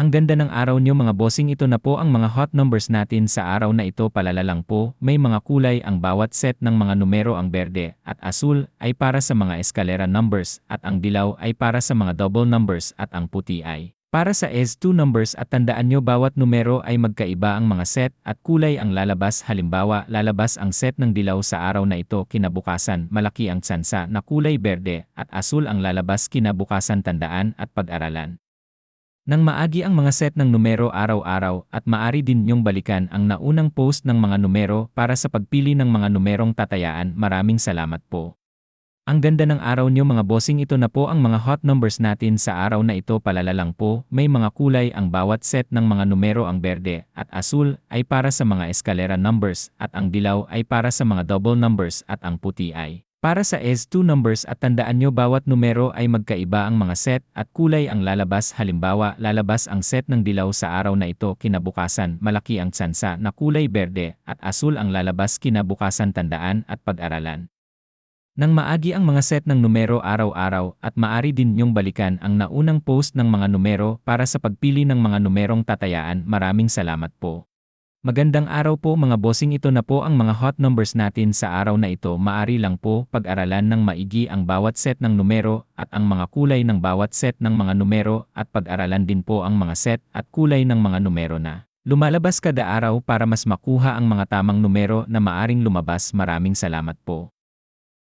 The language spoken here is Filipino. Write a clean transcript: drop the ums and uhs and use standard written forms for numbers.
Ang ganda ng araw niyo mga bossing, ito na po ang mga hot numbers natin sa araw na ito. Palala lang po, may mga kulay ang bawat set ng mga numero. Ang berde at asul ay para sa mga eskalera numbers at ang dilaw ay para sa mga double numbers at ang puti ay para sa S2 numbers. At tandaan nyo, bawat numero ay magkaiba ang mga set at kulay ang lalabas. Halimbawa, lalabas ang set ng dilaw sa araw na ito, kinabukasan malaki ang tsansa na kulay berde at asul ang lalabas kinabukasan. Tandaan at pag-aralan nang maagi ang mga set ng numero araw-araw at maaari din niyong balikan ang naunang post ng mga numero para sa pagpili ng mga numerong tatayaan. Maraming salamat po. Ang ganda ng araw niyo mga bossing, ito na po ang mga hot numbers natin sa araw na ito. Palala lang po, may mga kulay ang bawat set ng mga numero. Ang berde at asul ay para sa mga eskalera numbers at ang dilaw ay para sa mga double numbers at ang puti ay para sa S2 numbers. At tandaan nyo, bawat numero ay magkaiba ang mga set at kulay ang lalabas. Halimbawa, lalabas ang set ng dilaw sa araw na ito, kinabukasan malaki ang tsansa na kulay berde at asul ang lalabas kinabukasan. Tandaan at pag-aralan nang maagi ang mga set ng numero araw-araw at maaari din niyong balikan ang naunang post ng mga numero para sa pagpili ng mga numerong tatayaan. Maraming salamat po. Magandang araw po mga bossing, ito na po ang mga hot numbers natin sa araw na ito. Maari lang po pag-aralan ng maigi ang bawat set ng numero at ang mga kulay ng bawat set ng mga numero at pag-aralan din po ang mga set at kulay ng mga numero na lumalabas kada araw para mas makuha ang mga tamang numero na maaring lumabas. Maraming salamat po.